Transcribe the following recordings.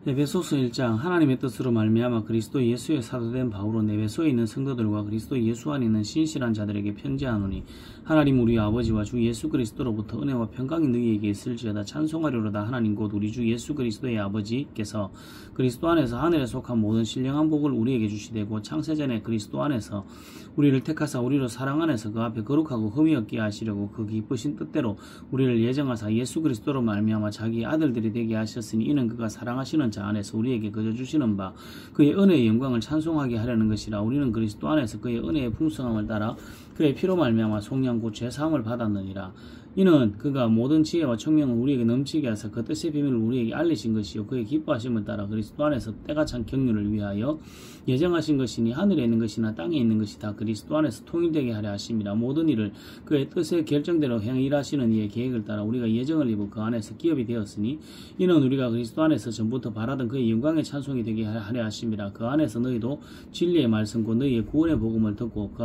에베소서 1장 하나님의 뜻으로 말미암아 그리스도 예수의 사도된 바울은 에베소에 있는 성도들과 그리스도 예수 안에 있는 신실한 자들에게 편지하노니 하나님 우리 아버지와 주 예수 그리스도로부터 은혜와 평강이 너희에게 있을지어다. 찬송하리로다. 하나님 곧 우리 주 예수 그리스도의 아버지께서 그리스도 안에서 하늘에 속한 모든 신령한 복을 우리에게 주시되고 창세전에 그리스도 안에서 우리를 택하사 우리로 사랑 안에서 그 앞에 거룩하고 흠이 없게 하시려고 그 기쁘신 뜻대로 우리를 예정하사 예수 그리스도로 말미암아 자기의 아들들이 되게 하셨으니 이는 그가 사랑하시는 자 안에서 우리에게 거저 주시는 바 그의 은혜의 영광을 찬송하게 하려는 것이라. 우리는 그리스도 안에서 그의 은혜의 풍성함을 따라 그의 피로 말미암아 속량 곧 죄사함을 받았느니라. 이는 그가 모든 지혜와 청명을 우리에게 넘치게 하사 그 뜻의 비밀을 우리에게 알리신 것이요 그의 기뻐하심을 따라 그리스도 안에서 때가 찬 경륜을 위하여 예정하신 것이니 하늘에 있는 것이나 땅에 있는 것이 다 그리스도 안에서 통일되게 하려 하심이라. 모든 일을 그의 뜻의 결정대로 행일하시는 이의 계획을 따라 우리가 예정을 입어 그 안에서 기업이 되었으니 이는 우리가 그리스도 안에서 전부터 바라던 그의 영광의 찬송이 되게 하려 하심이라. 그 안에서 너희도 진리의 말씀 곧 너희의 구원의 복음을 듣고 그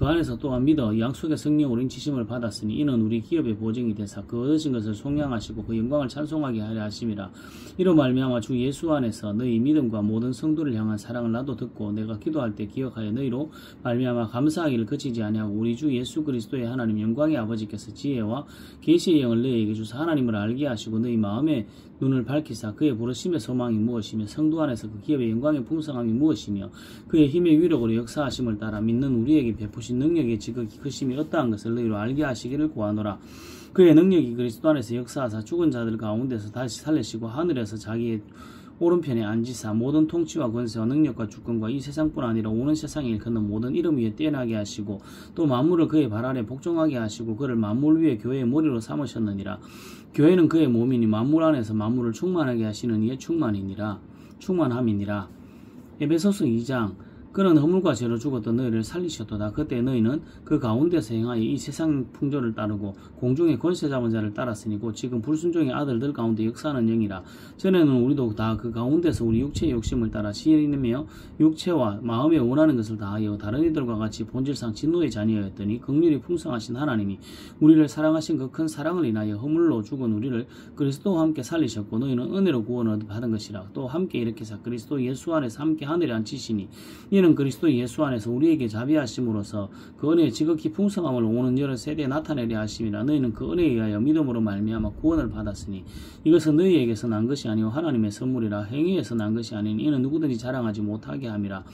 안에서 또한 믿어 양속의 성령으로 인치심을 받았으니 이는 우리 기업의 보증이 되사 그 얻으신 것을 속량하시고 그 영광을 찬송하게 하려 하심이라. 이로 말미암아 주 예수 안에서 너희 믿음과 모든 성도를 향한 사랑을 나도 듣고 내가 기도할 때 기억하여 너희로 말미암아 감사하기를 그치지 아니하고 우리 주 예수 그리스도의 하나님 영광의 아버지께서 지혜와 계시의 영을 너희에게 주사 하나님을 알게 하시고 너희 마음의 눈을 밝히사 그의 부르심의 소망이 무엇이며 성도 안에서 그 기업의 영광의 풍성함이 무엇이며 그의 힘의 위력으로 역사하심을 따라 믿는 우리에게 베푸신 능력의 지극히 크심이 어떠한 것을 너희로 알게 하시기를 구하노라. 그의 능력이 그리스도 안에서 역사하사 죽은 자들 가운데서 다시 살리시고 하늘에서 자기의 오른편에 앉으사 모든 통치와 권세와 능력과 주권과 이 세상뿐 아니라 오는 세상에 일컫는 모든 이름 위에 뛰어나게 하시고 또 만물을 그의 발 아래 복종하게 하시고 그를 만물 위에 교회의 머리로 삼으셨느니라. 교회는 그의 몸이니 만물 안에서 만물을 충만하게 하시는 이의 충만함이니라. 에베소서 2장 그는 허물과 죄로 죽었던 너희를 살리셨도다. 그때 너희는 그 가운데서 행하여 이 세상 풍조를 따르고 공중의 권세 잡은 자를 따랐으니 곧 지금 불순종의 아들들 가운데 역사하는 영이라. 전에는 우리도 다 그 가운데서 우리 육체의 욕심을 따라 시인이며 육체와 마음에 원하는 것을 다하여 다른 이들과 같이 본질상 진노의 자녀였더니 긍휼이 풍성하신 하나님이 우리를 사랑하신 그 큰 사랑을 인하여 허물로 죽은 우리를 그리스도와 함께 살리셨고 너희는 은혜로 구원을 받은 것이라. 또 함께 일으키사 그리스도 예수 안에서 함께 하늘에 앉히시니 이는 그리스도 예수 안에서 우리에게 자비하심으로써 그 은혜의 지극히 풍성함을 오는 여러 세대에 나타내려 하심이라. 너희는 그 은혜에 의하여 믿음으로 말미암아 구원을 받았으니 이것은 너희에게서 난 것이 아니요 하나님의 선물이라. 행위에서 난 것이 아니니 이는 누구든지 자랑하지 못하게 함이라.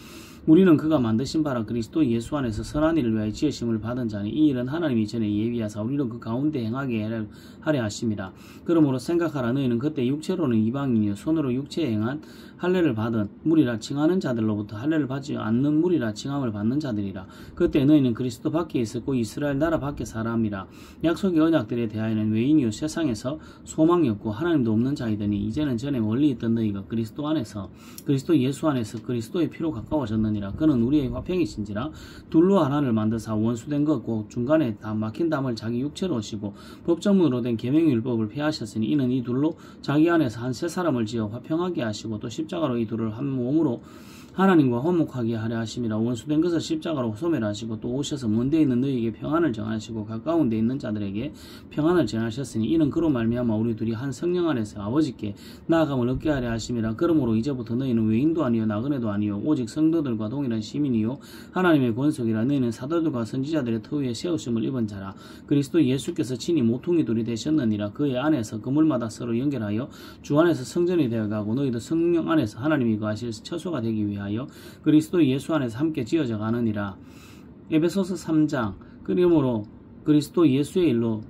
우리는 그가 만드신 바라 그리스도 예수 안에서 선한 일을 위하여 지으심을 받은 자니 이 일은 하나님이 전에 예비하사 우리로 그 가운데 행하게 하려 하심이라. 그러므로 생각하라. 너희는 그때 육체로는 이방인이요 손으로 육체에 행한 할례를 받은 무리라 칭하는 자들로부터 할례를 받지 않는 무리라 칭함을 받는 자들이라. 그때 너희는 그리스도 밖에 있었고 이스라엘 나라 밖에 사람이라. 약속의 언약들에 대하여는 외인이요 세상에서 소망이 없고 하나님도 없는 자이더니 이제는 전에 멀리 있던 너희가 그리스도 안에서 그리스도 예수 안에서 그리스도의 피로 가까워졌느니라. 그는 우리의 화평이신지라. 둘로 하나를 만드사 원수된 것고 중간에 다 막힌 담을 자기 육체로 오시고 법정문으로 된 계명율법을 폐하셨으니 이는 이 둘로 자기 안에서 한 세 사람을 지어 화평하게 하시고 또 십자가로 이 둘을 한 몸으로 하나님과 화목하게 하려 하심이라. 원수된 것을 십자가로 소멸하시고 또 오셔서 먼데 있는 너희에게 평안을 정하시고 가까운 데 있는 자들에게 평안을 전하셨으니 이는 그로 말미암아 우리 둘이 한 성령 안에서 아버지께 나아감을 얻게 하려 하심이라. 그러므로 이제부터 너희는 외인도 아니요 나그네도 아니요 오직 성도들과 동일한 시민이요 하나님의 권속이라. 너희는 사도들과 선지자들의 터 위에 세우심을 입은 자라. 그리스도 예수께서 친히 모퉁이 둘이 되셨느니라. 그의 안에서 그물마다 서로 연결하여 주 안에서 성전이 되어가고 너희도 성령 안에서 하나님이 거하실 처소가 되기 위하여 그리스도 예수 안에서 함께 지어져 가느니라. 에베소서 3장 그러므로 그리스도 예수의 일로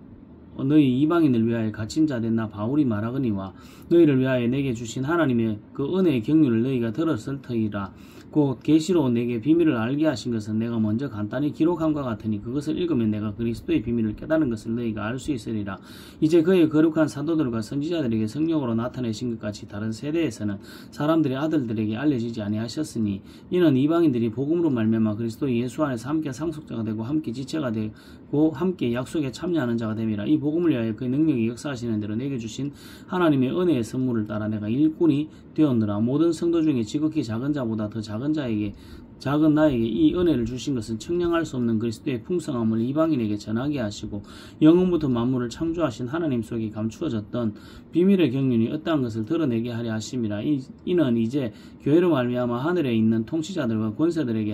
너희 이방인을 위하여 갇힌 자 된 나 바울이 말하거니와 너희를 위하여 내게 주신 하나님의 그 은혜의 경륜을 너희가 들었을 터이라. 곧 계시로 내게 비밀을 알게 하신 것은 내가 먼저 간단히 기록함과 같으니 그것을 읽으면 내가 그리스도의 비밀을 깨달은 것을 너희가 알 수 있으리라. 이제 그의 거룩한 사도들과 선지자들에게 성령으로 나타내신 것 같이 다른 세대에서는 사람들의 아들들에게 알려지지 아니하셨으니 이는 이방인들이 복음으로 말미암아 그리스도 예수 안에서 함께 상속자가 되고 함께 지체가 되고 함께 약속에 참여하는 자가 됨이라. 이 복음을 위하여 그의 능력이 역사하시는 대로 내게 주신 하나님의 은혜의 선물을 따라 내가 일꾼이 되었느라. 모든 성도 중에 지극히 작은 자보다 더 작은 자에게 작은 나에게 이 은혜를 주신 것은 측량할 수 없는 그리스도의 풍성함을 이방인에게 전하게 하시고 영원부터 만물을 창조하신 하나님 속에 감추어졌던 비밀의 경륜이 어떠한 것을 드러내게 하려 하심이라. 이는 이제 교회로 말미암아 하늘에 있는 통치자들과 권세들에게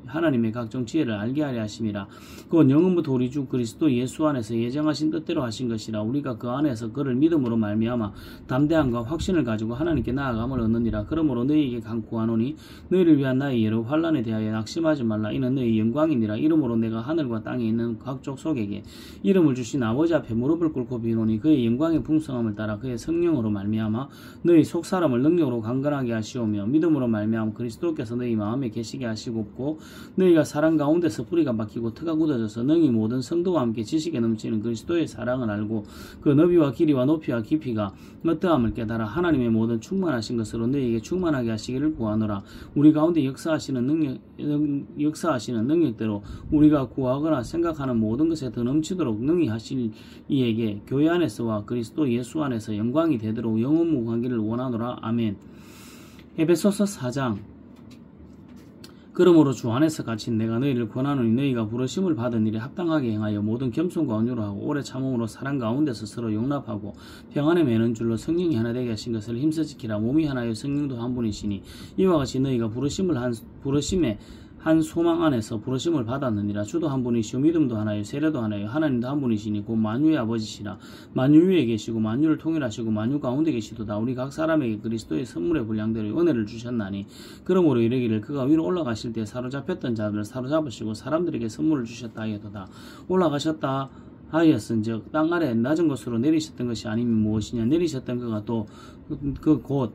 하나님의 각종 지혜를 알게 하려 하심이라. 그건 영원부터 우리 주 그리스도 예수 안에서 예정하신 뜻대로 하신 것이라. 우리가 그 안에서 그를 믿음으로 말미암아 담대함과 확신을 가지고 하나님께 나아감을 얻느니라. 그러므로 너희에게 간구하노니 너희를 위한 나의 예로 환난에 대하여 낙심하지 말라. 이는 너희 영광이니라. 이러므로 내가 하늘과 땅에 있는 각 족속에게 이름을 주신 아버지 앞에 무릎을 꿇고 비노니 그의 영광의 풍성함을 따라 그의 성령으로 말미암아 너희 속사람을 능력으로 강건하게 하시오며 믿음으로 말미암아 그리스도께서 너희 마음에 계시게 하시고 너희가 사랑 가운데서 뿌리가 박히고 터가 굳어져서 능히 모든 성도와 함께 지식에 넘치는 그리스도의 사랑을 알고 그 너비와 길이와 높이와 깊이가 어떠함을 깨달아 하나님의 모든 충만하신 것으로 너희에게 충만하게 하시기를 구하노라. 우리 가운데 역사하시는 능력대로 우리가 구하거나 생각하는 모든 것에 더 넘치도록 능히 하실 이에게 교회 안에서와 그리스도 예수 안에서 영광이 되도록 영원무궁하기를 원하노라. 아멘. 에베소서 4장. 그러므로 주 안에서 갇힌 내가 너희를 권하노니 너희가 부르심을 받은 일에 합당하게 행하여 모든 겸손과 온유로 하고 오래 참음으로 사랑 가운데서 서로 용납하고 평안에 매는 줄로 성령이 하나 되게 하신 것을 힘써 지키라. 몸이 하나요 성령도 한 분이시니 이와 같이 너희가 부르심에 한 소망 안에서 부르심을 받았느니라. 주도 한 분이시오 믿음도 하나요 세례도 하나요 하나님도 한 분이시니 곧 만유의 아버지시라. 만유 위에 계시고 만유를 통일하시고 만유 가운데 계시도다. 우리 각 사람에게 그리스도의 선물의 분량대로 은혜를 주셨나니 그러므로 이르기를 그가 위로 올라가실 때 사로잡혔던 자들을 사로잡으시고 사람들에게 선물을 주셨다 하여도다. 올라가셨다 하였은즉 땅 아래 낮은 곳으로 내리셨던 것이 아니면 무엇이냐. 내리셨던 그가 또 그 곧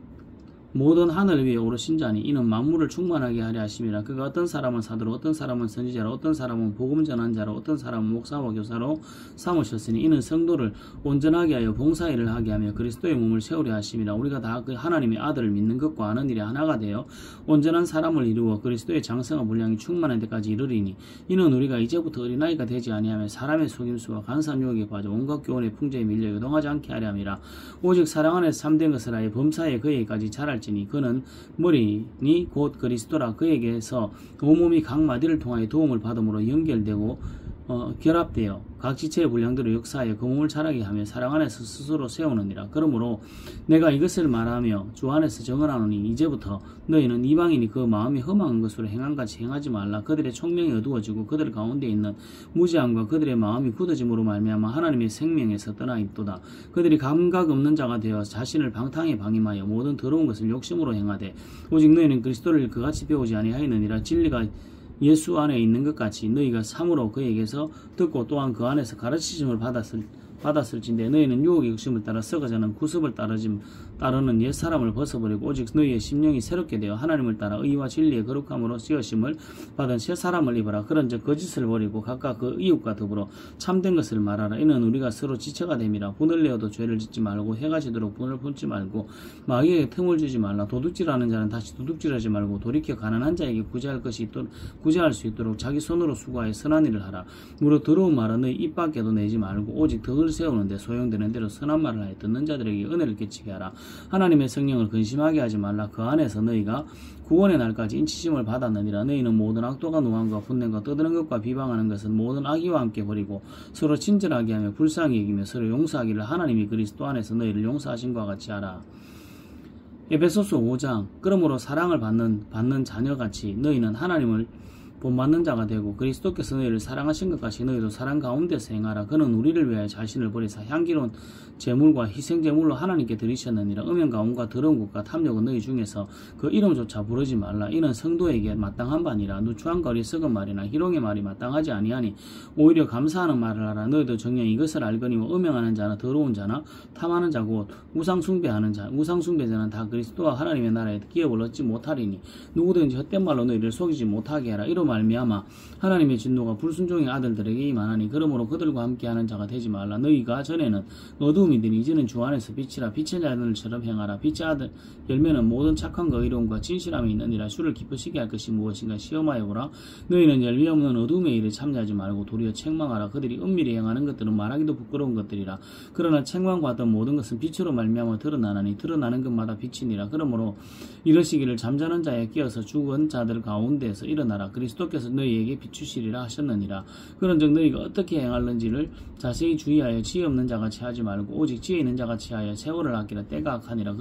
모든 하늘 위에 오르신 자니 이는 만물을 충만하게 하려 하심이라. 그가 어떤 사람은 사도로 어떤 사람은 선지자로 어떤 사람은 복음 전한 자로 어떤 사람은 목사와 교사로 삼으셨으니 이는 성도를 온전하게 하여 봉사일을 하게 하며 그리스도의 몸을 세우려 하심이라. 우리가 다 그 하나님의 아들을 믿는 것과 아는 일에 하나가 되어 온전한 사람을 이루어 그리스도의 장성한 분량이 충만한 데까지 이르리니 이는 우리가 이제부터 어린아이가 되지 아니하며 사람의 속임수와 간사한 유혹에 빠져 온갖 교훈의 풍조에 밀려 요동하지 않게 하려 함이라. 오직 사랑 안에서 참된 것을 하여 범사에 그에게까지 자랄 그는 머리니 곧 그리스도라. 그에게서 온몸이 각 마디를 통하여 도움을 받음으로 연결되고 결합되어 각 지체의 분량대로 역사하여 그 몸을 자라게 하며 사랑 안에서 스스로 세우느니라. 그러므로 내가 이것을 말하며 주 안에서 정언하노니 이제부터 너희는 이방인이 그 마음이 험한 것으로 행한같이 행하지 말라. 그들의 총명이 어두워지고 그들 가운데 있는 무지함과 그들의 마음이 굳어짐으로 말미암아 하나님의 생명에서 떠나 있도다. 그들이 감각 없는 자가 되어 자신을 방탕에 방임하여 모든 더러운 것을 욕심으로 행하되 오직 너희는 그리스도를 그같이 배우지 아니하였느니라. 진리가 예수 안에 있는 것 같이 너희가 참으로 그에게서 듣고 또한 그 안에서 가르치심을 받았을진데 너희는 유혹의 욕심을 따라 썩어가는 구습을 따르는 옛사람을 벗어버리고 오직 너희의 심령이 새롭게 되어 하나님을 따라 의와 진리의 거룩함으로 씌우심을 받은 새 사람을 입어라. 그런즉 거짓을 버리고 각각 그 이웃과 더불어 참된 것을 말하라. 이는 우리가 서로 지체가 됨이라. 분을 내어도 죄를 짓지 말고 해가 지도록 분을 품지 말고 마귀에게 틈을 주지 말라. 도둑질하는 자는 다시 도둑질하지 말고 돌이켜 가난한 자에게 구제할 수 있도록 자기 손으로 수고하여 선한 일을 하라. 무릇 더러운 말은 너희 입 밖에도 내지 말고 오직 덕을 세우는데 소용되는 대로 선한 말을 하여 듣는 자들에게 은혜를 끼치게 하라. 하나님의 성령을 근심하게 하지 말라. 그 안에서 너희가 구원의 날까지 인치심을 받았느니라. 너희는 모든 악도가 노함과 분냄과 떠드는 것과 비방하는 것은 모든 악의와 함께 버리고 서로 친절하게 하며 불쌍히 여기며 서로 용서하기를 하나님이 그리스도 안에서 너희를 용서하신 것과 같이 하라. 에베소서 5장. 그러므로 사랑을 받는 자녀같이 너희는 하나님을 본받는 자가 되고 그리스도께서 너희를 사랑하신 것 같이 너희도 사랑 가운데서 행하라. 그는 우리를 위하여 자신을 버리사 향기로운 제물과 희생제물로 하나님께 드리셨느니라. 음행 가운과 더러운 것과 탐욕은 너희 중에서 그 이름조차 부르지 말라. 이는 성도에게 마땅한 바니라. 누추한 거리 썩은 말이나 희롱의 말이 마땅하지 아니하니 오히려 감사하는 말을 하라. 너희도 정녕 이것을 알거니와 음행하는 자나 더러운 자나 탐하는 자 곧 우상숭배하는 자 우상숭배자는 다 그리스도와 하나님의 나라에 기업을 얻지 못하리니 누구든지 헛된 말로 너희를 속이지 못하게 하라. 이런 말미암아 하나님의 진노가 불순종의 아들들에게 임하나니 그러므로 그들과 함께하는 자가 되지 말라. 너희가 전에는 어두움이더니 이제는 주 안에서 빛이라. 빛의 자들처럼 행하라. 빛의 아들 열매는 모든 착함과 의로움과 진실함이 있느니라. 주를 기쁘시게 할 것이 무엇인가 시험하여 보라. 너희는 열매 없는 어두움의 일에 참여하지 말고 도리어 책망하라. 그들이 은밀히 행하는 것들은 말하기도 부끄러운 것들이라. 그러나 책망받던 모든 것은 빛으로 말미암아 드러나나니 드러나는 것마다 빛이니라. 그러므로 이러시기를 잠자는 자에 끼어서 죽은 자들 가운데에서 일어나라. 그리스도께서 너희에게 비추시리라 하셨느니라. 그런즉 너희가 어떻게 행할는지를 자세히 주의하여 지혜 없는 자같이 하지 말고 오직 지혜 있는 자같이 하여 세월을 아끼라. 때가 악하니라.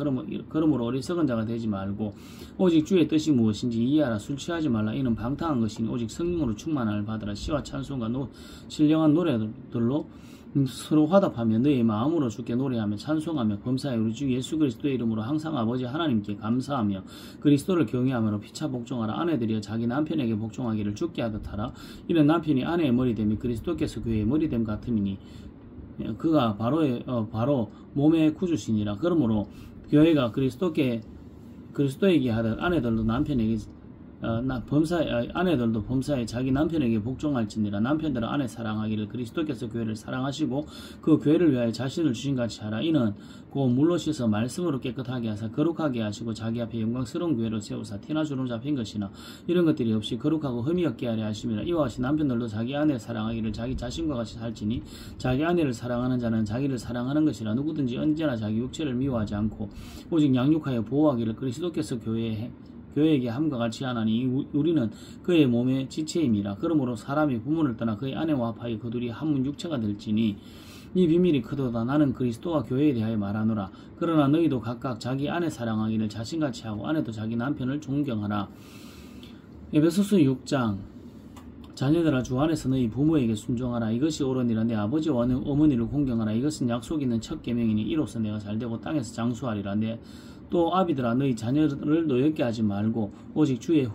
그러므로 어리석은 자가 되지 말고 오직 주의 뜻이 무엇인지 이해하라. 술 취하지 말라. 이는 방탕한 것이니 오직 성령으로 충만함을 받으라. 시와 찬송과 신령한 노래들로 서로 화답하며 너희 마음으로 주께 노래하며 찬송하며 범사에 우리 주 예수 그리스도의 이름으로 항상 아버지 하나님께 감사하며 그리스도를 경외하며 피차 복종하라. 아내들이여 자기 남편에게 복종하기를 주께 하듯 하라. 이는 남편이 아내의 머리됨이 그리스도께서 교회의 머리됨 같음이니 그가 바로 몸의 구주시니라. 그러므로 교회가 그리스도에게 하듯 아내들도 남편에게 아내들도 범사에 자기 남편에게 복종할지니라. 남편들은 아내 사랑하기를 그리스도께서 교회를 사랑하시고 그 교회를 위하여 자신을 주신 같이 하라. 이는 곧 물로 씻어 말씀으로 깨끗하게 하사 거룩하게 하시고 자기 앞에 영광스러운 교회로 세우사 티나 주름 잡힌 것이나 이런 것들이 없이 거룩하고 흠이 없게 하려 하심이라. 이와 같이 남편들도 자기 아내를 사랑하기를 자기 자신과 같이 살지니 자기 아내를 사랑하는 자는 자기를 사랑하는 것이라. 누구든지 언제나 자기 육체를 미워하지 않고 오직 양육하여 보호하기를 그리스도께서 교회에게 함과 같이 하나니 우리는 그의 몸의 지체임이라. 그러므로 사람이 부모를 떠나 그의 아내와 합하여 그 둘이 한 육체가 될지니 이 비밀이 크도다. 나는 그리스도와 교회에 대하여 말하노라. 그러나 너희도 각각 자기 아내 사랑하기를 자신같이 하고 아내도 자기 남편을 존경하라. 에베소서 6장 자녀들아 주 안에서 너희 부모에게 순종하라. 이것이 옳으니라. 내 아버지와 어머니를 공경하라. 이것은 약속 있는 첫 계명이니 이로써 내가 잘되고 땅에서 장수하리라. 또 아비들아 너희 자녀를 노엽게 하지 말고 오직 주의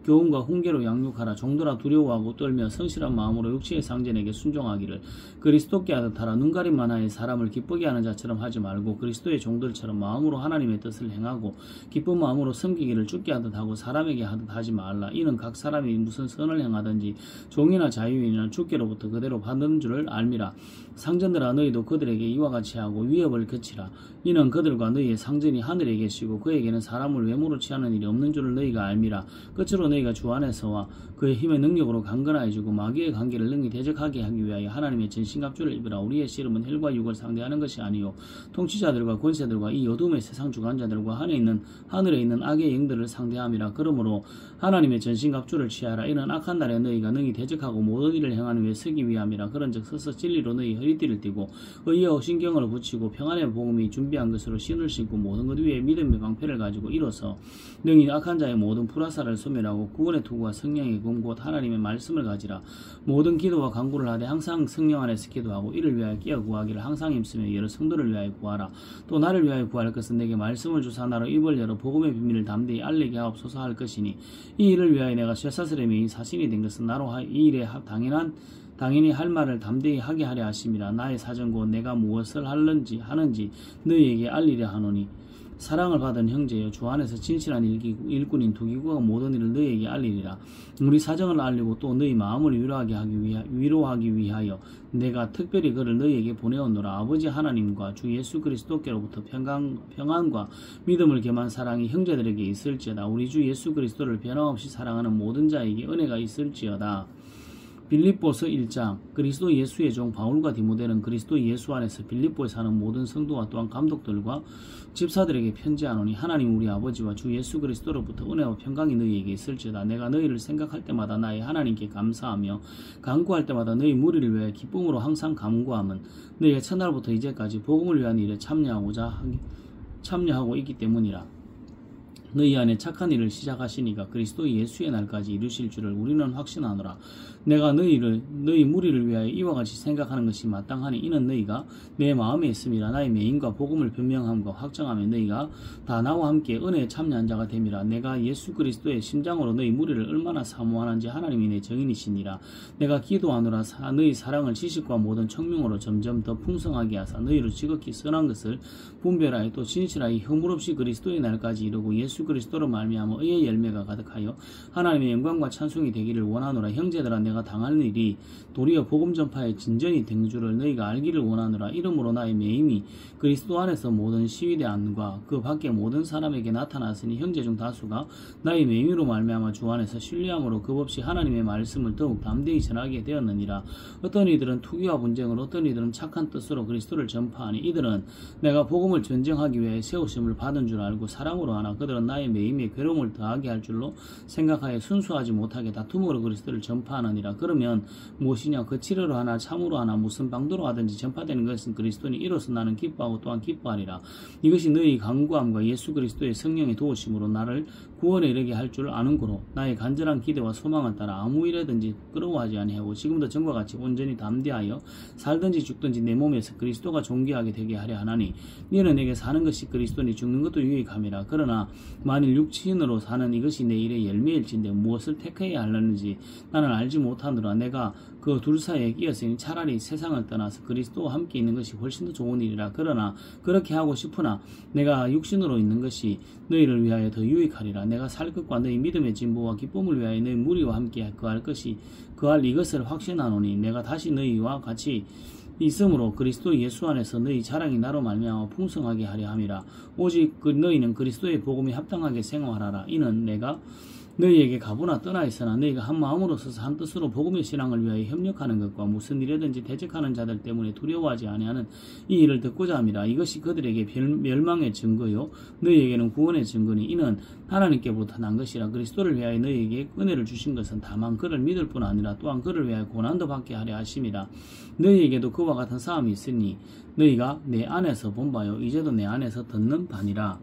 교훈과 훈계로 양육하라. 종들아 두려워하고 떨며 성실한 마음으로 육체의 상전에게 순종하기를 그리스도께 하듯 하라. 눈가림만 하여 사람을 기쁘게 하는 자처럼 하지 말고 그리스도의 종들처럼 마음으로 하나님의 뜻을 행하고 기쁜 마음으로 섬기기를 주께 하듯 하고 사람에게 하듯 하지 말라. 이는 각 사람이 무슨 선을 행하든지 종이나 자유인이나 주께로부터 그대로 받는 줄을 알미라. 상전들아 너희도 그들에게 이와 같이 하고 위협을 그치라. 이는 그들과 너희의 상전이 하늘에 계시고 그에게는 사람을 외모로 취하는 일이 없는 줄을 너희가 알미라. 끝으로 너희가 주 안에서와 그의 힘의 능력으로 강건하여지고 마귀의 관계를 능히 대적하게 하기 위하여 하나님의 전신갑주를 입으라. 우리의 씨름은 혈과 육을 상대하는 것이 아니요 통치자들과 권세들과 이 어둠의 세상 주관자들과 하늘에 있는 악의 영들을 상대함이라. 그러므로 하나님의 전신갑주를 취하라. 이는 악한 날에 너희가 능히 대적하고 모든 일을 행하는 위에 서기 위함이라. 그런즉 서서 진리로 너희 허리띠를 띠고 의와 신경을 붙이고 평안의 복음이 준비한 것으로 신을 신고 모든 것 위에 믿음의 방패를 가지고 이로써 능히 악한 자의 모든 불화살을 소멸하고 구원의 투구와 성령의 검 곧 하나님의 말씀을 가지라. 모든 기도와 간구를 하되 항상 성령 안에서 기도하고 이를 위하여 끼어 구하기를 항상 힘쓰며 여러 성도를 위하여 구하라. 또 나를 위하여 구할 것은 내게 말씀을 주사 나로 입을 열어 복음의 비밀을 담대히 알리게 하옵소서 할 것이니 이 일을 위하여 내가 쇠사슬의 메인 사신이 된 것은 나로 이 일에 당연히 할 말을 담대히 하게 하려 하심이라. 나의 사정 곧 내가 무엇을 하는지 너희에게 알리려 하노니 사랑을 받은 형제여 주 안에서 진실한 일꾼인 두기구가 모든 일을 너희에게 알리리라. 우리 사정을 알리고 또 너희 마음을 위로하기 위하여 내가 특별히 그를 너희에게 보내었노라. 아버지 하나님과 주 예수 그리스도께로부터 평안과 믿음을 겸한 사랑이 형제들에게 있을지어다. 우리 주 예수 그리스도를 변함없이 사랑하는 모든 자에게 은혜가 있을지어다. 빌립보서 1장 그리스도 예수의 종 바울과 디모데는 그리스도 예수 안에서 빌립보에 사는 모든 성도와 또한 감독들과 집사들에게 편지하노니 하나님 우리 아버지와 주 예수 그리스도로부터 은혜와 평강이 너희에게 있을지어다. 내가 너희를 생각할 때마다 나의 하나님께 감사하며 간구할 때마다 너희 무리를 위하여 기쁨으로 항상 간구함은 너희가 첫날부터 이제까지 복음을 위한 일에 참여하고 있기 때문이라. 너희 안에 착한 일을 시작하시니까 그리스도 예수의 날까지 이루실 줄을 우리는 확신하노라. 내가 너희 무리를 위하여 이와 같이 생각하는 것이 마땅하니 이는 너희가 내 마음에 있음이라. 나의 메인과 복음을 변명함과 확정하며 너희가 다 나와 함께 은혜에 참여한 자가 됨이라. 내가 예수 그리스도의 심장으로 너희 무리를 얼마나 사모하는지 하나님이 내 증인이시니라. 내가 기도하노라. 너희 사랑을 지식과 모든 청명으로 점점 더 풍성하게 하사 너희로 지극히 선한 것을 분별하여 또 진실하여 허물없이 그리스도의 날까지 이루고 예수 예수 그리스도로 말미암아 의의 열매가 가득하여 하나님의 영광과 찬송이 되기를 원하노라. 형제들아, 내가 당할 일이 도리어 복음 전파의 진전이 된 줄을 너희가 알기를 원하노라. 이러므로 나의 매임이 그리스도 안에서 모든 시위대 안과 그 밖에 모든 사람에게 나타났으니 형제 중 다수가 나의 매임으로 말미암아 주 안에서 신뢰함으로 겁없이 하나님의 말씀을 더욱 담대히 전하게 되었느니라. 어떤 이들은 투기와 분쟁을, 어떤 이들은 착한 뜻으로 그리스도를 전파하니 이들은 내가 복음을 전쟁하기 위해 세우심을 받은 줄 알고 사랑으로 하나 그들은 나의 매임에 괴로움을 더하게 할 줄로 생각하여 순수하지 못하게 다툼으로 그리스도를 전파하느니라. 그러면 무엇이냐? 거칠어로 하나 참으로 하나 무슨 방도로 하든지 전파되는 것은 그리스도니 이로써 나는 기뻐하고 또한 기뻐하리라. 이것이 너희 간구함과 예수 그리스도의 성령의 도우심으로 나를 구원에 이르게 할 줄 아는고로 나의 간절한 기대와 소망을 따라 아무 일에든지 부끄러워하지 아니하고 지금도 전과 같이 온전히 담대하여 살든지 죽든지 내 몸에서 그리스도가 존귀하게 되게 하려 하나니 이는 내게 사는 것이 그리스도니 죽는 것도 유익함이라. 그러나 만일 육신으로 사는 이것이 내 일의 열매일진데 무엇을 택해야 하려는지 나는 알지 못하노라. 내가 그 둘 사이에 끼었으니 차라리 세상을 떠나서 그리스도와 함께 있는 것이 훨씬 더 좋은 일이라. 그러나 그렇게 하고 싶으나 내가 육신으로 있는 것이 너희를 위하여 더 유익하리라. 내가 살 것과 너희 믿음의 진보와 기쁨을 위하여 너희 무리와 함께 그할 이것을 확신하노니 내가 다시 너희와 같이 있으므로 그리스도 예수 안에서 너희 자랑이 나로 말미암아 풍성하게 하려 함이라. 오직 너희는 그리스도의 복음에 합당하게 생활하라. 이는 내가 너희에게 가보나 떠나 있으나 너희가 한 마음으로 서서 한 뜻으로 복음의 신앙을 위하여 협력하는 것과 무슨 일이든지 대적하는 자들 때문에 두려워하지 아니하는 이 일을 듣고자 함이라. 이것이 그들에게 멸망의 증거요 너희에게는 구원의 증거니 이는 하나님께로부터 난 것이라. 그리스도를 위하여 너희에게 은혜를 주신 것은 다만 그를 믿을 뿐 아니라 또한 그를 위하여 고난도 받게 하려 하심이라. 너희에게도 그와 같은 사함이 있으니 너희가 내 안에서 본 바요 이제도 내 안에서 듣는 바니라.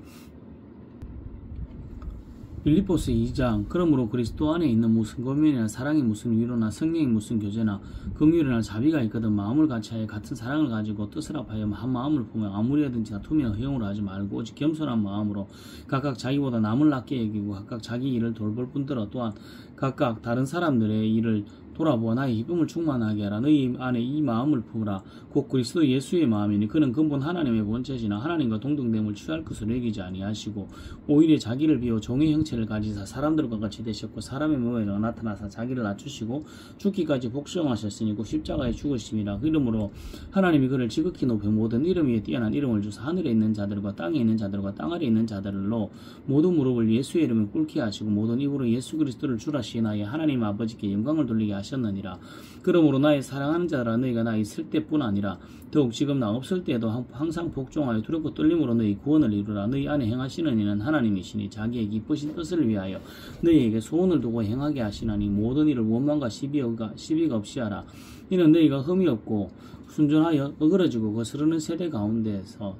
빌립보서 2장. 그러므로 그리스도 안에 있는 무슨 고민이나 사랑이 무슨 위로나 성령이 무슨 교제나 긍휼이나 자비가 있거든 마음을 같이하여 같은 사랑을 가지고 뜻을 합하여 한 마음을 보며 아무리하든지 다투며 허용을 하지 말고 오직 겸손한 마음으로 각각 자기보다 남을 낮게 여기고 각각 자기 일을 돌볼 뿐더러 또한 각각 다른 사람들의 일을 돌아보아 나의 기쁨을 충만하게 하라. 너희 안에 이 마음을 품으라. 곧 그리스도 예수의 마음이니 그는 근본 하나님의 본체시나 하나님과 동등됨을 취할 것으로 여기지 아니하시고 오히려 자기를 비워 종의 형체를 가지사 사람들과 같이 되셨고 사람의 모양으로 나타나사 자기를 낮추시고 죽기까지 복종하셨으니 곧 십자가에 죽으심이라. 이러므로 하나님이 그를 지극히 높여 모든 이름 위에 뛰어난 이름을 주사 하늘에 있는 자들과 땅에 있는 자들과 땅 아래에 있는 자들로 모든 무릎을 예수의 이름에 꿇게 하시고 모든 입으로 예수 그리스도를 주라 시인하여 하나님 아버지께 영광을 돌리게 하셨느니라. 그러므로 나의 사랑하는 자들아 너희가 나 있을 때뿐 아니라 더욱 지금 나 없을 때에도 항상 복종하여 두렵고 떨림으로 너희 구원을 이루라. 너희 안에 행하시는 이는 하나님이시니 자기의 기쁘신 뜻을 위하여 너희에게 소원을 두고 행하게 하시나니 모든 일을 원망과 시비가 없이 하라. 이는 너희가 흠이 없고 순전하여 어그러지고 거스르는 세대 가운데서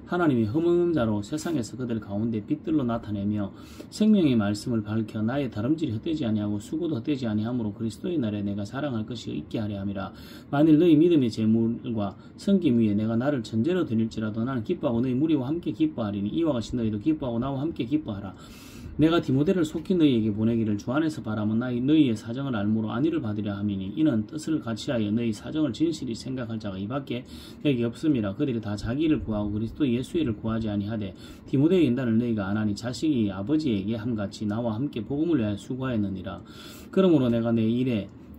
하나님이 흠없는 자로 세상에서 그들 가운데 빛들로 나타내며 생명의 말씀을 밝혀 나의 다름질이 헛되지 아니하고 수고도 헛되지 아니하므로 그리스도의 날에 내가 자랑할 것이 있게 하려 함이라. 만일 너희 믿음의 재물과 섬김 위에 내가 나를 전제로 드릴지라도 나는 기뻐하고 너희 무리와 함께 기뻐하리니 이와 같이 너희도 기뻐하고 나와 함께 기뻐하라. 내가 디모데를 속히 너희에게 보내기를 주 안에서 바라면 너희의 사정을 알므로 안위를 받으려 함이니 이는 뜻을 같이하여 너희 사정을 진실히 생각할 자가 이밖에 여기 없음이라. 그들이 다 자기를 구하고 그리스도 예수의 일을 구하지 아니하되 디모데의 인단을 너희가 안하니 자식이 아버지에게 함같이 나와 함께 복음을 위하여 수고하였느니라. 그러므로 내가 내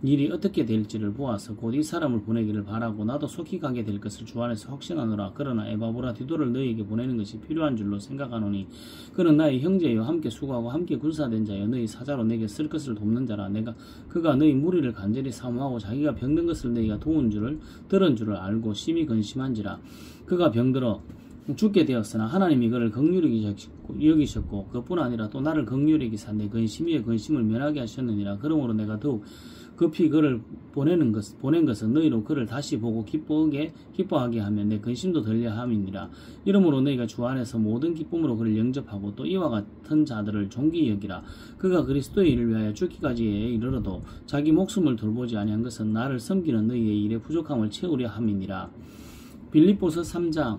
일이 어떻게 될지를 보아서 곧 이 사람을 보내기를 바라고 나도 속히 가게 될 것을 주 안에서 확신하노라. 그러나 에바브라 디도를 너희에게 보내는 것이 필요한 줄로 생각하노니 그는 나의 형제여 함께 수고하고 함께 군사된 자여 너희 사자로 내게 쓸 것을 돕는 자라. 그가 너희 무리를 간절히 사모하고 자기가 병든 것을 너희가 들은 줄을 알고 심히 근심한지라. 그가 병들어 죽게 되었으나 하나님이 그를 긍휼히 여기셨고 그뿐 아니라 또 나를 긍휼히 여기사 내 근심 위에 근심을 면하게 하셨느니라. 그러므로 내가 더욱 급히 그를 보낸 것은 너희로 그를 다시 보고 기뻐하게 하면 내 근심도 덜려 함이니라. 이러므로 너희가 주 안에서 모든 기쁨으로 그를 영접하고 또 이와 같은 자들을 존귀히 여기라. 그가 그리스도의 일을 위하여 죽기까지 이르러도 자기 목숨을 돌보지 아니한 것은 나를 섬기는 너희의 일의 부족함을 채우려 함이니라. 빌립보서 3장.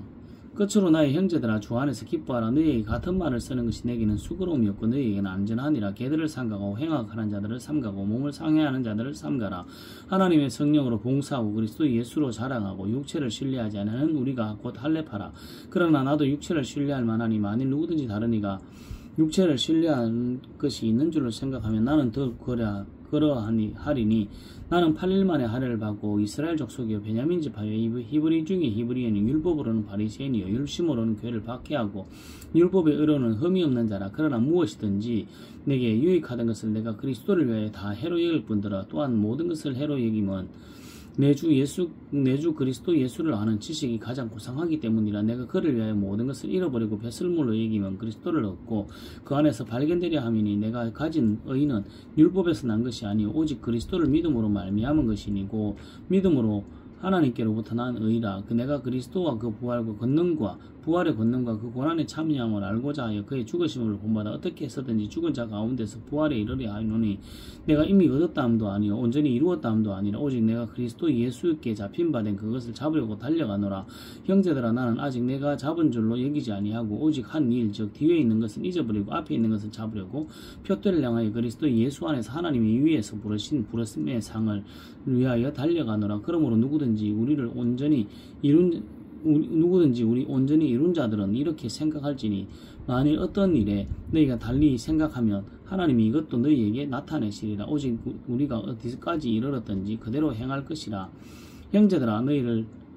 끝으로 나의 형제들아 주 안에서 기뻐하라. 너희에게 같은 말을 쓰는 것이 내게는 수고로움이 없고 너희에게는 안전하니라. 개들을 삼가고 행악하는 자들을 삼가고 몸을 상해하는 자들을 삼가라. 하나님의 성령으로 봉사하고 그리스도 예수로 자랑하고 육체를 신뢰하지 않는 우리가 곧 할례파라. 그러나 나도 육체를 신뢰할 만하니 만일 누구든지 다른 이가 육체를 신뢰하는 것이 있는 줄로 생각하면 나는 더 그러하리니 나는 8일 만에 할례를 받고 이스라엘 족속이요 베냐민 지파요 히브리 중에 히브리인이 율법으로는 바리새인이요 율심으로는 교회를 박해하고 율법의 의로는 흠이 없는 자라. 그러나 무엇이든지 내게 유익하던 것을 내가 그리스도를 위하여 다 해로 여길 뿐더러 또한 모든 것을 해로 여김은 내 주 그리스도 예수를 아는 지식이 가장 고상하기 때문이라. 내가 그를 위하여 모든 것을 잃어버리고 배설물로 여기면 그리스도를 얻고 그 안에서 발견되려 함이니 내가 가진 의는 율법에서 난 것이 아니요 오직 그리스도를 믿음으로 말미암은 것이니고 믿음으로 하나님께로부터 난 의라. 내가 그리스도와 그 부활의 권능과 그 고난의 참여함을 알고자 하여 그의 죽으심을 본받아 어떻게 해서든지 죽은 자 가운데서 부활에 이르려 하노니 내가 이미 얻었다함도 아니요 온전히 이루었다함도 아니라 오직 내가 그리스도 예수께 잡힌 바 된 그것을 잡으려고 달려가노라. 형제들아 나는 아직 내가 잡은 줄로 여기지 아니하고 오직 한 일 즉 뒤에 있는 것을 잊어버리고 앞에 있는 것을 잡으려고 표대를 향하여 그리스도 예수 안에서 하나님이 위에서 부르심의 상을 위하여 달려가노라. 그러므로 누구든지 우리 온전히 이룬 자들은 이렇게 생각할지니 만일 어떤 일에 너희가 달리 생각하면 하나님이 이것도 너희에게 나타내시리라. 오직 우리가 어디까지 이르렀든지 그대로 행할 것이라. 형제들아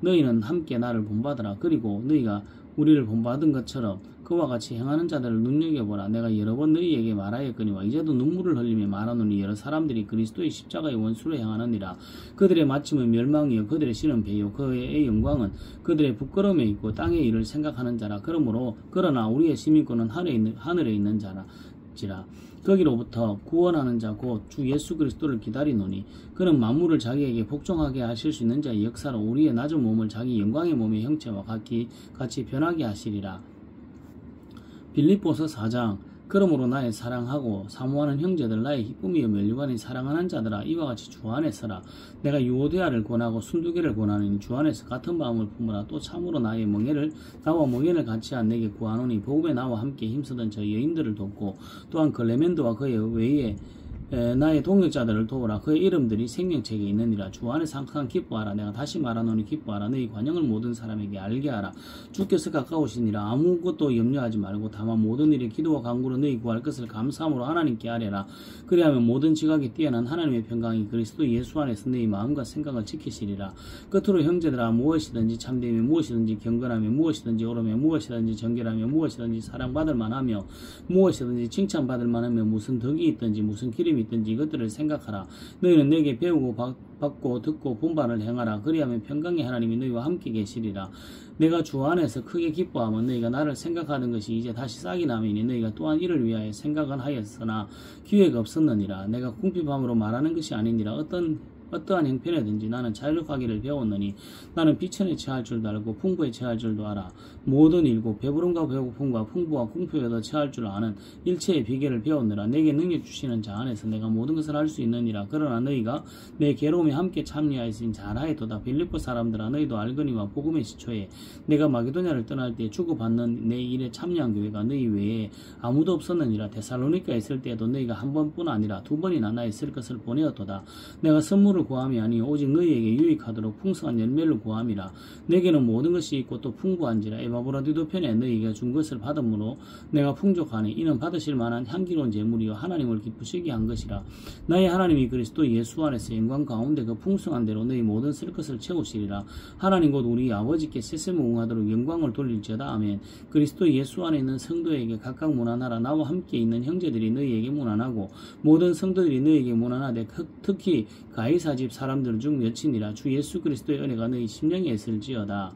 너희는 함께 나를 본받으라. 그리고 너희가 우리를 본받은 것처럼 그와 같이 행하는 자들을 눈여겨보라. 내가 여러 번 너희에게 말하였거니와 이제도 눈물을 흘리며 말하노니 여러 사람들이 그리스도의 십자가의 원수로 행하느니라. 그들의 마침은 멸망이요 그들의 씨는 배요 그의 영광은 그들의 부끄러움에 있고 땅의 일을 생각하는 자라. 그러나 우리의 시민권은 하늘에 있는 자라지라. 거기로부터 구원하는 자 곧 주 예수 그리스도를 기다리노니 그는 만물을 자기에게 복종하게 하실 수 있는 자의 역사로 우리의 낮은 몸을 자기 영광의 몸의 형체와 같이 변하게 하시리라. 빌립보서 4장. 그러므로 나의 사랑하고 사모하는 형제들 나의 기쁨이요 면류관이 사랑하는 자들아 이와 같이 주 안에 서라. 내가 유오데아를 권하고 순두개를 권하니 주 안에서 같은 마음을 품으라. 또 참으로 나와 멍에를 같이 한 내게 구하노니 복음에 나와 함께 힘쓰던 저 여인들을 돕고 또한 클레멘도와 그의 외에 나의 동역자들을 도우라. 그의 이름들이 생명책에 있느니라. 주 안에서 항상 기뻐하라. 내가 다시 말하노니 기뻐하라. 너희 관용을 모든 사람에게 알게 하라. 주께서 가까우시니라. 아무것도 염려하지 말고 다만 모든 일에 기도와 간구로 너희 구할 것을 감사함으로 하나님께 아뢰라. 그리하면 모든 지각에 뛰어난 하나님의 평강이 그리스도 예수 안에서 너희 마음과 생각을 지키시리라. 끝으로 형제들아 무엇이든지 참되며 무엇이든지 경건하며 무엇이든지 옳으며 무엇이든지 정결하며 무엇이든지 사랑받을 만하며 무엇이든지 칭찬받을 만하며 무슨 덕이 있든지 무슨 기름이 있든지 이것들을 생각하라. 너희는 내게 배우고 받고 듣고 본바를 행하라. 그리하면 평강의 하나님이 너희와 함께 계시리라. 내가 주 안에서 크게 기뻐하면 너희가 나를 생각하는 것이 이제 다시 싹이 나매니 너희가 또한 이를 위하여 생각은 하였으나 기회가 없었느니라. 내가 궁핍함으로 말하는 것이 아니니라. 어떠한 형편에든지 나는 자유롭하기를 배웠느니 나는 비천에 처할 줄도 알고 풍부에 처할 줄도 알아. 모든 일고 배부름과 배고픔과 풍부와 궁핍에도 처할 줄 아는 일체의 비결을 배웠느라. 내게 능력 주시는 자 안에서 내가 모든 것을 할 수 있느니라. 그러나 너희가 내 괴로움에 함께 참여하였으니 잘하였도다. 빌립보 사람들아 너희도 알거니와 복음의 시초에 내가 마게도냐를 떠날 때 주고받는 내 일에 참여한 교회가 너희 외에 아무도 없었느니라. 데살로니가에 있을 때에도 너희가 한 번뿐 아니라 두 번이나 나에 있을 것을 보내었도다. 내가 선물을 구함이 아니요 오직 너희에게 유익하도록 풍성한 열매를 구함이라. 내게는 모든 것이 있고 또 풍부한지라. 에바브라디도 편에 너희가 준 것을 받음으로 내가 풍족하니 이는 받으실 만한 향기로운 제물이요 하나님을 기쁘시게 한 것이라. 나의 하나님이 그리스도 예수 안에서 영광 가운데 그 풍성한 대로 너희 모든 쓸 것을 채우시리라. 하나님 곧 우리 아버지께 세세무궁하도록 영광을 돌릴지어다. 아멘. 그리스도 예수 안에 있는 성도에게 각각 문안하라. 나와 함께 있는 형제들이 너희에게 문안하고 모든 성도들이 너희에게 문안하되 특히 가이사 집 사람들 중 몇이니라. 주 예수 그리스도의 은혜가 너희 심령에 있을지어다.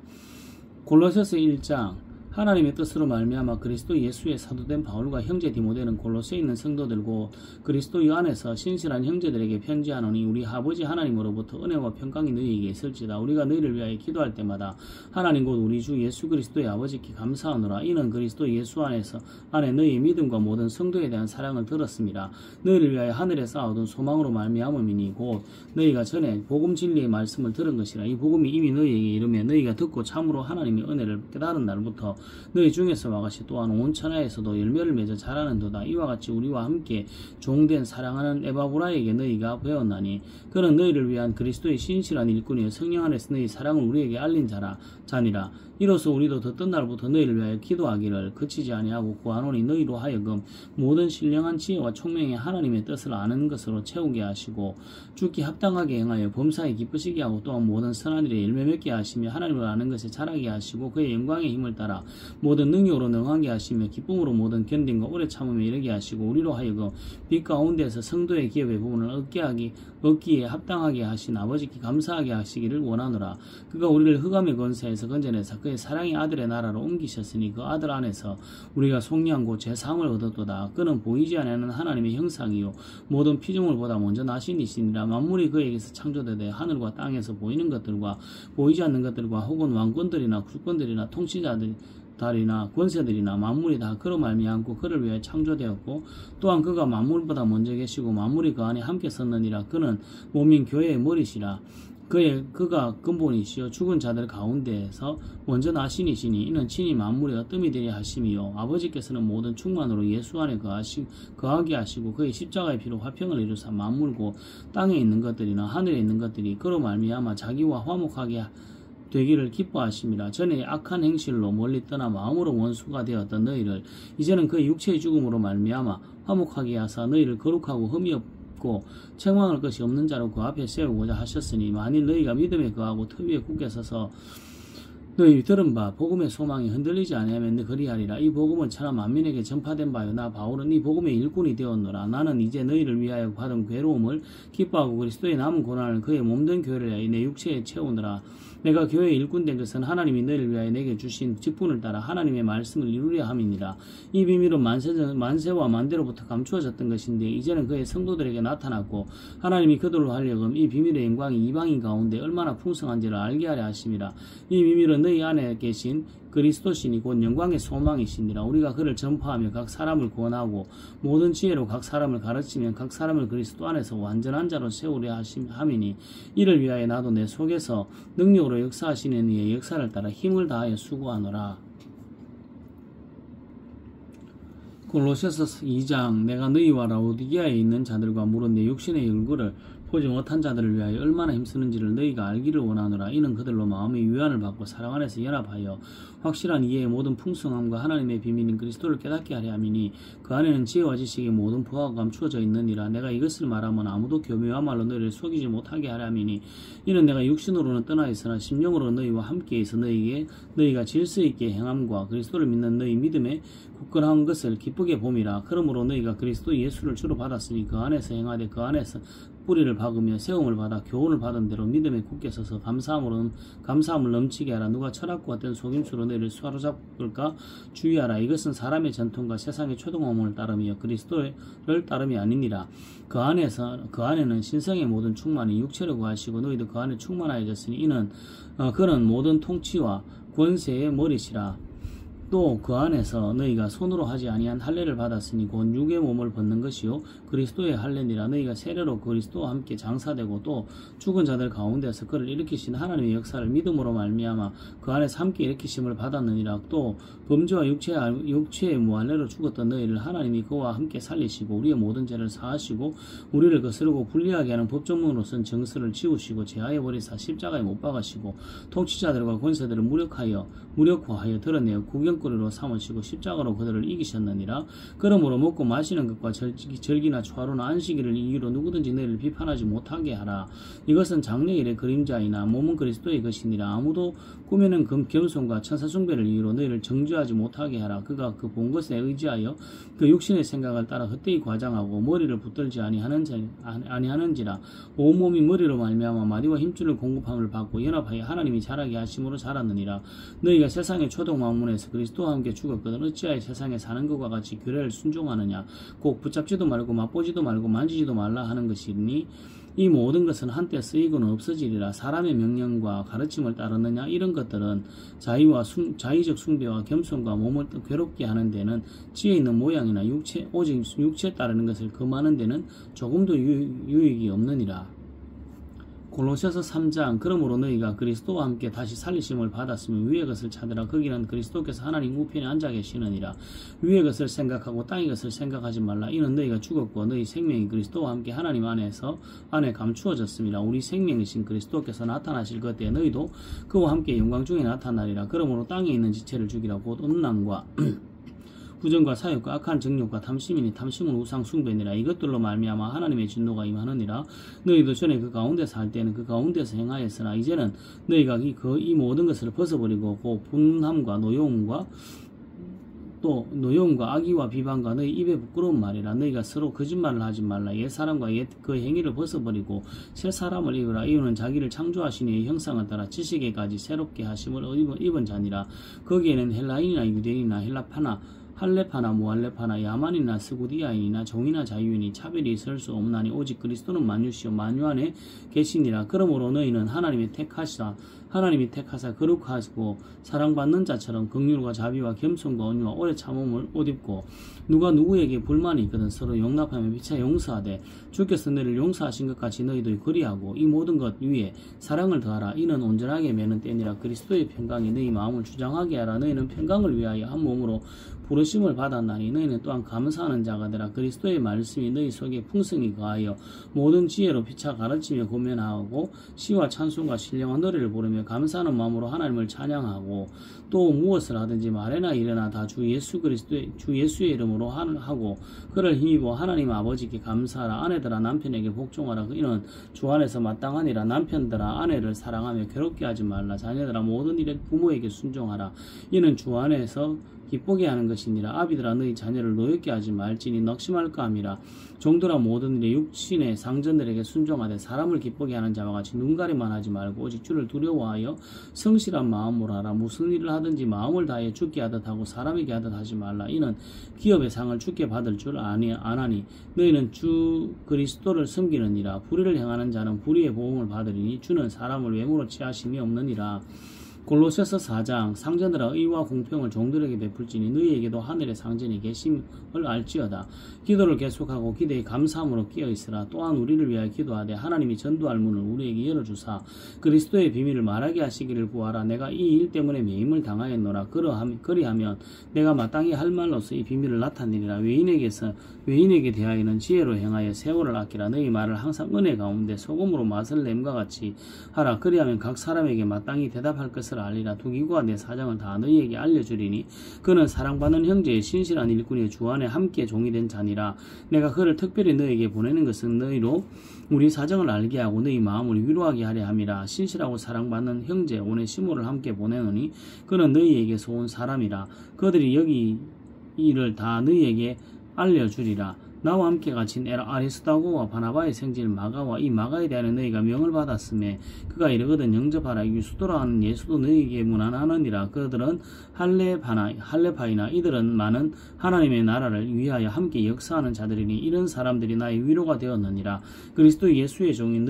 골로새서 1장. 하나님의 뜻으로 말미암아 그리스도 예수의 사도된 바울과 형제 디모데는 골로새에 있는 성도들고 그리스도 안에서 신실한 형제들에게 편지하노니 우리 아버지 하나님으로부터 은혜와 평강이 너희에게 있을지다. 우리가 너희를 위하여 기도할 때마다 하나님 곧 우리 주 예수 그리스도의 아버지께 감사하노라. 이는 그리스도 예수 안에 너희의 믿음과 모든 성도에 대한 사랑을 들었습니다. 너희를 위하여 하늘에 쌓아둔 소망으로 말미암음이니 곧 너희가 전에 복음 진리의 말씀을 들은 것이라. 이 복음이 이미 너희에게 이르매 너희가 듣고 참으로 하나님의 은혜를 깨달은 날부터 너희 중에서와 같이 또한 온 천하에서도 열매를 맺어 자라는도다. 이와 같이 우리와 함께 종된 사랑하는 에바브라에게 너희가 배웠나니 그는 너희를 위한 그리스도의 신실한 일꾼이여 성령 안에서 너희 사랑을 우리에게 알린 자니라. 이로써 우리도 듣던 날부터 너희를 위하여 기도하기를 그치지 아니하고 구하노니 너희로 하여금 모든 신령한 지혜와 총명의 하나님의 뜻을 아는 것으로 채우게 하시고 죽기 합당하게 행하여 범사에 기쁘시게 하고 또한 모든 선한 일에 열매 맺게 하시며 하나님을 아는 것에 자라게 하시고 그의 영광의 힘을 따라 모든 능력으로 능하게 하시며 기쁨으로 모든 견딘과 오래 참음에 이르게 하시고 우리로 하여금 빛 가운데서 성도의 기업의 부분을 얻기에 합당하게 하신 아버지께 감사하게 하시기를 원하노라. 그가 우리를 흑암의 권세에서 건져내사 그의 사랑의 아들의 나라로 옮기셨으니 그 아들 안에서 우리가 속량 곧 제사함을 얻었도다. 그는 보이지 않는 하나님의 형상이요 모든 피조물보다 먼저 나신 이시니라. 만물이 그에게서 창조되되 하늘과 땅에서 보이는 것들과 보이지 않는 것들과 혹은 왕권들이나 주권들이나 통치자들이나 권세들이나 만물이 다 그로 말미암고 그를 위하여 창조되었고 또한 그가 만물보다 먼저 계시고 만물이 그 안에 함께 섰느니라. 그는 몸인 교회의 머리시라. 그가 근본이시여 죽은 자들 가운데에서 먼저 나신이시니 이는 친히 만물의 어뜸이 되려 하심이요 아버지께서는 모든 충만으로 예수 안에 거하게 하시고 그의 십자가의 피로 화평을 이루사 만물고 땅에 있는 것들이나 하늘에 있는 것들이 그로 말미암아 자기와 화목하게 되기를 기뻐하심이라. 전에 악한 행실로 멀리 떠나 마음으로 원수가 되었던 너희를 이제는 그의 육체의 죽음으로 말미암아 화목하게 하사 너희를 거룩하고 흠이 없고 책망할 것이 없는 자로 그 앞에 세우고자 하셨으니 만일 너희가 믿음에 거하고 터 위에 굳게 서서 너희 들은 바 복음의 소망이 흔들리지 아니하면 그리하리라. 이 복음은 천하 만민에게 전파된 바요 나 바울은 이 복음의 일꾼이 되었노라. 나는 이제 너희를 위하여 받은 괴로움을 기뻐하고 그리스도의 남은 고난을 그의 몸된 교회를 위하여 내 육체에 채우느라. 내가 교회의 일꾼 된 것은 하나님이 너희를 위하여 내게 주신 직분을 따라 하나님의 말씀을 이루려 함이니라. 이 비밀은 만세와 만대로부터 감추어졌던 것인데 이제는 그의 성도들에게 나타났고 하나님이 그들로 하려금 이 비밀의 영광이 이방인 가운데 얼마나 풍성한지를 알게 하려 하심이라. 이 비밀은 너희 안에 계신 그리스도시니 곧 영광의 소망이시니라. 우리가 그를 전파하며 각 사람을 구원하고 모든 지혜로 각 사람을 가르치면 각 사람을 그리스도 안에서 완전한 자로 세우려 함이니 이를 위하여 나도 내 속에서 능력으로 역사하시는 이의 역사를 따라 힘을 다하여 수고하노라. 골로새서 2장 내가 너희와 라오디게아에 있는 자들과 물은 내 육신의 얼굴을 보지 못한 자들을 위하여 얼마나 힘쓰는지를 너희가 알기를 원하노라. 이는 그들로 마음의 위안을 받고 사랑 안에서 연합하여 확실한 이해의 모든 풍성함과 하나님의 비밀인 그리스도를 깨닫게 하려 함이니 그 안에는 지혜와 지식의 모든 부하가 감추어져 있느니라. 내가 이것을 말하면 아무도 교묘한 말로 너희를 속이지 못하게 하려 함이니 이는 내가 육신으로는 떠나 있으나 심령으로 너희와 함께 있어 너희가 질서 있게 행함과 그리스도를 믿는 너희 믿음에 굳건한 것을 기쁘게 봄이라. 그러므로 너희가 그리스도 예수를 주로 받았으니 그 안에서 행하되 그 안에서 뿌리를 박으며 세움을 받아 교훈을 받은 대로 믿음에 굳게 서서 감사함을 넘치게 하라. 누가 철학과 같은 속임수로 너희를 사로잡을까 주의하라. 이것은 사람의 전통과 세상의 초등어문을 따름이여 그리스도를 따름이 아니니라. 그 안에는 신성의 모든 충만이 육체로 구하시고 너희도 그 안에 충만하여졌으니 그는 모든 통치와 권세의 머리시라. 또 그 안에서 너희가 손으로 하지 아니한 할례를 받았으니 곧 육의 몸을 벗는 것이요 그리스도의 할례니라. 너희가 세례로 그리스도와 함께 장사되고 또 죽은 자들 가운데서 그를 일으키신 하나님의 역사를 믿음으로 말미암아 그 안에서 함께 일으키심을 받았느니라. 또 범죄와 육체의 무할례로 죽었던 너희를 하나님이 그와 함께 살리시고 우리의 모든 죄를 사하시고 우리를 거스르고 불리하게 하는 법정문으로 쓴 정서를 지우시고 제하여 버리사 십자가에 못 박으시고 통치자들과 권세들을 무력화하여 드러내어 구경거리로 삼으시고 십자가로 그들을 이기셨느니라. 그러므로 먹고 마시는 것과 절기나 초하루나 안식일을 이유로 누구든지 너희를 비판하지 못하게 하라. 이것은 장래일의 그림자이나 몸은 그리스도의 것이니라. 아무도 꾸미는 겸손과 천사숭배를 이유로 너희를 정죄하지 못하게 하라. 그가 그 본 것에 의지하여 그 육신의 생각을 따라 헛되이 과장하고 머리를 붙들지 아니하는지라. 온몸이 머리로 말미암아 마디와 힘줄을 공급함을 받고 연합하여 하나님이 자라게 하심으로 자랐느니라. 너희가 세상의 초동 만문에서 그리스도와 함께 죽었거든 어찌하여 세상에 사는 것과 같이 규례를 순종하느냐. 꼭 붙잡지도 말고 맛보지도 말고 만지지도 말라 하는 것이니 이 모든 것은 한때 쓰이고는 없어지리라. 사람의 명령과 가르침을 따르느냐. 이런 것들은 자의적 숭배와 겸손과 몸을 괴롭게 하는 데는 지혜 있는 모양이나 오직 육체에 따르는 것을 금하는 데는 조금도 유익이 없느니라. 골로새서 3장 그러므로 너희가 그리스도와 함께 다시 살리심을 받았으면 위의 것을 찾으라. 거기는 그리스도께서 하나님 우편에 앉아 계시느니라. 위의 것을 생각하고 땅의 것을 생각하지 말라. 이는 너희가 죽었고 너희 생명이 그리스도와 함께 하나님 안에 감추어졌습니다. 우리 생명이신 그리스도께서 나타나실 그때 너희도 그와 함께 영광 중에 나타나리라. 그러므로 땅에 있는 지체를 죽이라. 곧 음란과 부정과 사욕과 악한 정욕과 탐심이니 탐심은 우상 숭배니라. 이것들로 말미암아 하나님의 진노가 임하느니라. 너희도 전에 그 가운데서 할 때는 그 가운데서 행하였으나 이제는 너희가 이 모든 것을 벗어버리고 그 분함과 노여움과 악의와 비방과 너희 입에 부끄러운 말이라. 너희가 서로 거짓말을 하지 말라. 옛 사람과 옛 그 행위를 벗어버리고 새 사람을 입으라. 이유는 자기를 창조하신 이의 형상을 따라 지식에까지 새롭게 하심을 입은 자니라. 거기에는 헬라인이나 유대인이나 헬라파나 할레파나 무할레파나 야만이나 스구디아인이나 종이나 자유인이 차별이 있을 수 없나니 오직 그리스도는 만유시요 만유 안에 계시니라. 그러므로 너희는 하나님이 택하사 거룩하시고 사랑받는 자처럼 긍휼과 자비와 겸손과 온유와 오래 참음을 옷 입고 누가 누구에게 불만이 있거든 서로 용납하며 미처 용서하되 주께서 너희를 용서하신 것 같이 너희도 그리하고 이 모든 것 위에 사랑을 더하라. 이는 온전하게 매는 때니라. 그리스도의 평강이 너희 마음을 주장하게 하라. 너희는 평강을 위하여 한 몸으로 부르심을 받았나니 너희는 또한 감사하는 자가 되라. 그리스도의 말씀이 너희 속에 풍성히 거하여 모든 지혜로 피차 가르치며 권면하고 시와 찬송과 신령한 노래를 부르며 감사하는 마음으로 하나님을 찬양하고 또 무엇을 하든지 말에나 이래나 다 주 예수의 이름으로 하고 그를 힘입어 하나님 아버지께 감사하라. 아내들아 남편에게 복종하라. 이는 주 안에서 마땅하니라. 남편들아 아내를 사랑하며 괴롭게 하지 말라. 자녀들아 모든 일에 부모에게 순종하라. 이는 주 안에서 기쁘게 하는 것이니라. 아비들아 너희 자녀를 노엽게 하지 말지니 넉심할까 함이라. 종들아 모든 일에 육신의 상전들에게 순종하되 사람을 기쁘게 하는 자와 같이 눈가리만 하지 말고 오직 주를 두려워하여 성실한 마음으로 하라. 무슨 일을 하든지 마음을 다하여 주께 하듯 하고 사람에게 하듯 하지 말라. 이는 기업의 상을 주께 받을 줄 아나니 너희는 주 그리스도를 섬기느니라. 불의를 행하는 자는 불의의 보응을 받으리니 주는 사람을 외모로 취하심이 없느니라. 골로새서 4장 상전들아 의와 공평을 종들에게 베풀지니 너희에게도 하늘의 상전이 계심을 알지어다. 기도를 계속하고 기대에 감사함으로 끼어있으라. 또한 우리를 위하여 기도하되 하나님이 전도할 문을 우리에게 열어주사 그리스도의 비밀을 말하게 하시기를 구하라. 내가 이 일 때문에 매임을 당하였노라. 그리하면 내가 마땅히 할 말로서 이 비밀을 나타내리라. 외인에게 대하여는 지혜로 행하여 세월을 아끼라. 너희 말을 항상 은혜 가운데 소금으로 맛을 냄과 같이 하라. 그리하면 각 사람에게 마땅히 대답할 것을 알리라. 두기구와 내 사정을 다 너희에게 알려주리니 그는 사랑받는 형제의 신실한 일꾼의 주 안에 함께 종이 된 자니라. 내가 그를 특별히 너희에게 보내는 것은 너희로 우리 사정을 알게 하고 너희 마음을 위로하게 하려 함이라. 신실하고 사랑받는 형제 오네시모를 함께 보내노니 그는 너희에게서 온 사람이라. 그들이 여기 일을 다 너희에게 알려주리라. 나와 함께 갇힌 아리스다고와 바나바의 생질 마가와 이 마가에 대하여 너희가 명을 받았음에 그가 이르거든 영접하라. 유수도라 하는 예수도 너희에게 문안하느니라. 그들은 할레파이나 이들은 많은 하나님의 나라를 위하여 함께 역사하는 자들이니 이런 사람들이 나의 위로가 되었느니라. 그리스도 예수의 종인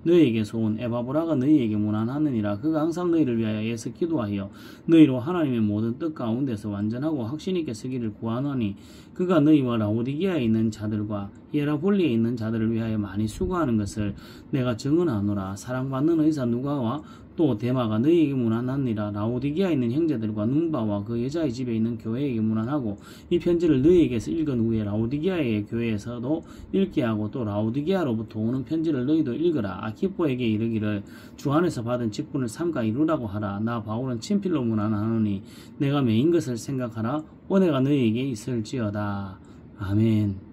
너희에게서 온 에바브라가 너희에게 문안하느니라. 그가 항상 너희를 위하여 애써 기도하여 너희로 하나님의 모든 뜻 가운데서 완전하고 확신 있게 서기를 구하노니 그가 너희와 라오디게아에 있는 자들과 예라볼리에 있는 자들을 위하여 많이 수고하는 것을 내가 증언하노라. 사랑받는 의사 누가와 또 데마가 너희에게 문안하니라. 라오디게아에 있는 형제들과 눈바와 그 여자의 집에 있는 교회에게 문안하고 이 편지를 너희에게서 읽은 후에 라오디게아의 교회에서도 읽게 하고 또 라오디게아로부터 오는 편지를 너희도 읽으라. 아키포에게 이르기를 주 안에서 받은 직분을 삼가 이루라고 하라. 나 바울은 친필로 문안하노니 내가 매인 것을 생각하라. 은혜가 너희에게 있을지어다. 아멘.